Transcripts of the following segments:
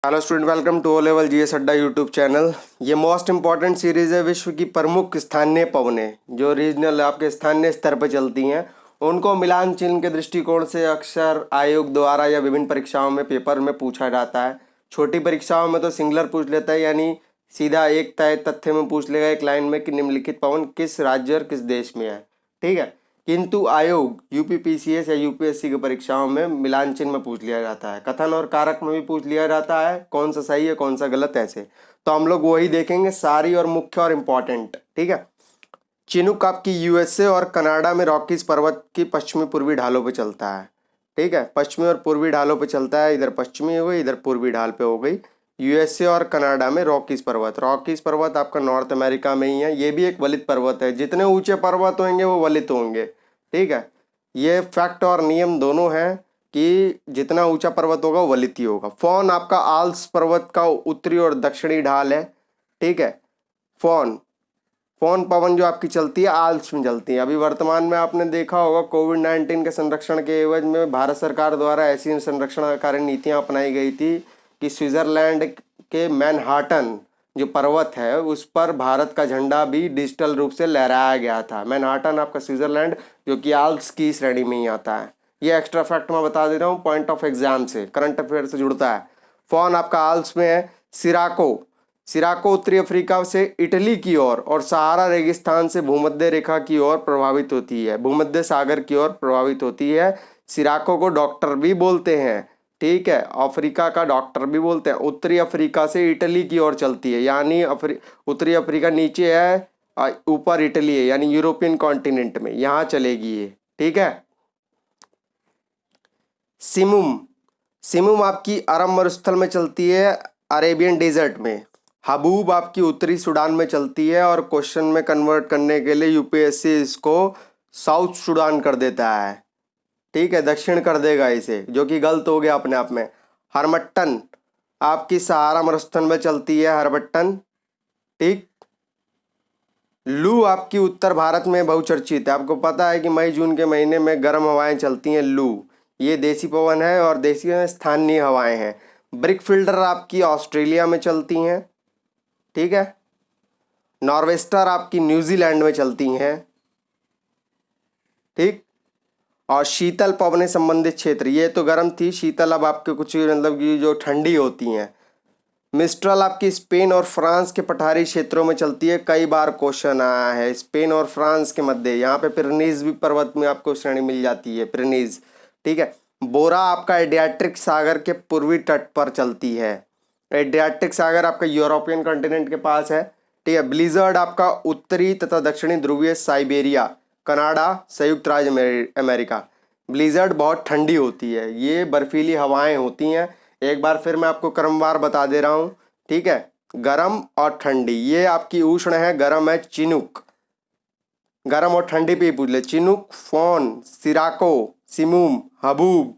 Hello student, welcome to O level GS Adda YouTube channel. ये most important series है। विश्व की प्रमुख स्थानीय पवनें जो रीजनल आपके स्थानीय स्तर पर चलती हैं, उनको मिलान चिन्ह के दृष्टिकोण से अक्सर आयोग द्वारा या विभिन्न परीक्षाओं में पेपर में पूछा जाता है। छोटी परीक्षाओं में तो सिंगुलर पूछ लेता है, यानी सीधा एक तय तथ्य में पूछ लेगा एक लाइन में कि निम्नलिखित पवन किस राज्य और किस देश में है। ठीक है, किंतु आयोग यूपीपीसीएस या यूपीएससी की परीक्षाओं में मिलान चिन्ह में पूछ लिया जाता है। कथन और कारक में भी पूछ लिया जाता है, कौन सा सही है कौन सा गलत, ऐसे। तो हम लोग वही देखेंगे, सारी और मुख्य और इम्पॉर्टेंट। ठीक है, चिनूक आपकी यूएसए और कनाडा में रॉकीज पर्वत की पश्चिमी पूर्वी ढालों पे चलता है। ठीक है, पश्चिमी और पूर्वी ढालों पे चलता है। इधर पश्चिमी हो गई, इधर पूर्वी ढाल पे हो गई। यूएसए और कनाडा में रॉकीज पर्वत आपका नॉर्थ अमेरिका में ही है। ये भी एक वलित पर्वत है। जितने ऊंचे पर्वत होंगे वो वलित होंगे। ठीक है, ये फैक्ट और नियम दोनों हैं कि जितना ऊंचा पर्वत होगा वो वलित ही होगा। फॉन आपका आल्प्स पर्वत का उत्तरी और दक्षिणी ढाल है। ठीक है, फॉन फोन पवन जो आपकी चलती है आल्प्स में चलती है। अभी वर्तमान में आपने देखा होगा कोविड-19 के संरक्षण के एवज में भारत सरकार द्वारा ऐसी संरक्षणकारी नीतियां अपनाई गई थी कि स्विट्जरलैंड के मैनहाटन जो पर्वत है उस पर भारत का झंडा भी डिजिटल रूप से लहराया गया था। मैनहाटन आपका स्विट्जरलैंड जो कि आल्प्स की श्रेणी में ही आता है। ये एक्स्ट्रा फैक्ट मैं बता दे रहा हूँ, पॉइंट ऑफ एग्जाम से, करंट अफेयर से जुड़ता है। फॉन आपका आल्प्स में है। सिराको सिराको उत्तरी अफ्रीका से इटली की ओर और सहारा रेगिस्तान से भूमध्य रेखा की ओर प्रभावित होती है, भूमध्य सागर की ओर प्रभावित होती है। सिराको को डॉक्टर भी बोलते हैं। ठीक है, अफ्रीका का डॉक्टर भी बोलते हैं। उत्तरी अफ्रीका से इटली की ओर चलती है, यानी उत्तरी अफ्रीका नीचे है, ऊपर इटली है, यानी यूरोपियन कॉन्टिनेंट में यहाँ चलेगी ये। ठीक है, सिमुम सिमुम आपकी अरब मरुस्थल में चलती है, अरेबियन डेजर्ट में। हबूब आपकी उत्तरी सूडान में चलती है, और क्वेश्चन में कन्वर्ट करने के लिए यूपीएससी इसको साउथ सूडान कर देता है। ठीक है, दक्षिण कर देगा इसे, जो कि गलत हो गया अपने आप में। हरमट्टन आपकी सहारा मरुस्थल में चलती है, हरमट्टन। ठीक, लू आपकी उत्तर भारत में बहुचर्चित है। आपको पता है कि मई जून के महीने में गर्म हवाएं चलती हैं, लू। ये देसी पवन है और देसी में स्थानीय हवाएं हैं। ब्रिक फिल्डर आपकी ऑस्ट्रेलिया में चलती हैं। ठीक है, नॉर्वेस्टर आपकी न्यूजीलैंड में चलती हैं। ठीक, और शीतल पवनें संबंधित क्षेत्र, ये तो गर्म थी, शीतल अब आपके कुछ मतलब कि जो ठंडी होती हैं। मिस्ट्रल आपकी स्पेन और फ्रांस के पठारी क्षेत्रों में चलती है। कई बार क्वेश्चन आया है स्पेन और फ्रांस के मध्य, यहाँ पे पिरेनीज भी पर्वत में आपको श्रेणी मिल जाती है, पिरेनीज। ठीक है, बोरा आपका एडियाट्रिक सागर के पूर्वी तट पर चलती है। एडियाट्रिक सागर आपका यूरोपियन कॉन्टिनेंट के पास है। ठीक है, ब्लिजर्ड आपका उत्तरी तथा दक्षिणी ध्रुवीय साइबेरिया, कनाडा, संयुक्त राज्य अमेरिका। ब्लिजर्ड बहुत ठंडी होती है, ये बर्फीली हवाएं होती हैं। एक बार फिर मैं आपको क्रमवार बता दे रहा हूँ। ठीक है, गरम और ठंडी, ये आपकी उष्ण है, गरम है चिनुक। गरम और ठंडी पे ही पूछ ले, चिनुक, फोन, सिराको, सिमुम, हबूब,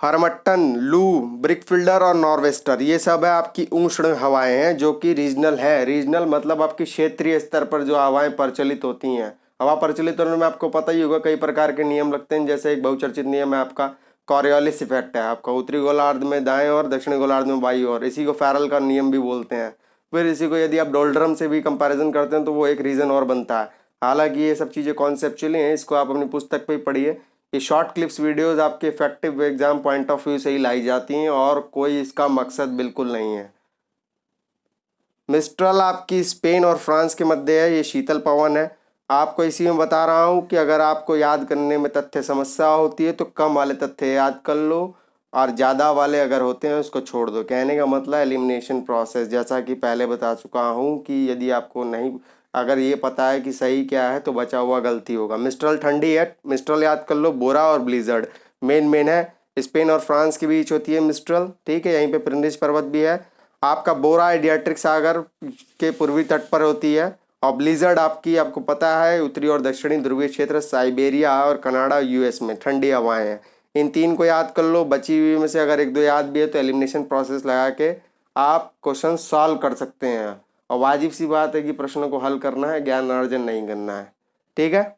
हरमट्टन, लू, ब्रिकफिल्डर और नॉर्वेस्टर, ये सब है आपकी उष्ण हवाएं हैं जो कि रीजनल है। रीजनल मतलब आपकी क्षेत्रीय स्तर पर जो हवाएं प्रचलित होती हैं। हवा प्रचलित होने में आपको पता ही होगा कई प्रकार के नियम लगते हैं। जैसे एक बहुचर्चित नियम है आपका कॉरियोलिस इफेक्ट है, आपका उत्तरी गोलार्ध में दाएं और दक्षिणी गोलार्ध में बाईं ओर, इसी को फैरल का नियम भी बोलते हैं। फिर इसी को यदि आप डोल्ड्रम से भी कंपैरिजन करते हैं तो वो एक रीजन और बनता है। हालांकि ये सब चीज़ें कॉन्सेप्चुअली हैं, इसको आप अपनी पुस्तक पे ही पढ़िए। ये शॉर्ट क्लिप्स वीडियोस आपके effective exam point of view से ही लाई जाती हैं और कोई इसका मकसद बिल्कुल नहीं है। मिस्ट्रल आपकी स्पेन और फ्रांस के मध्य है, ये शीतल पवन है। आपको इसी में बता रहा हूँ कि अगर आपको याद करने में तथ्य समस्या होती है तो कम वाले तथ्य याद कर लो, और ज़्यादा वाले अगर होते हैं उसको छोड़ दो। कहने का मतलब एलिमिनेशन प्रोसेस, जैसा कि पहले बता चुका हूँ कि यदि आपको नहीं, अगर ये पता है कि सही क्या है तो बचा हुआ गलती होगा। मिस्ट्रल ठंडी है, मिस्ट्रल याद कर लो। बोरा और ब्लिजर्ड मेन है, स्पेन और फ्रांस के बीच होती है मिस्ट्रल। ठीक है, यहीं पे पिरेनीज पर्वत भी है। आपका बोरा एडियाट्रिक सागर के पूर्वी तट पर होती है, और ब्लिजर्ड आपकी आपको पता है उत्तरी और दक्षिणी ध्रुवीय क्षेत्र साइबेरिया और कनाडा यूएस में ठंडी हवाएं हैं। इन तीन को याद कर लो, बची हुई में से अगर एक दो याद भी है तो एलिमिनेशन प्रोसेस लगा के आप क्वेश्चन सॉल्व कर सकते हैं। और वाजिब सी बात है कि प्रश्नों को हल करना है, ज्ञान अर्जन नहीं करना है। ठीक है।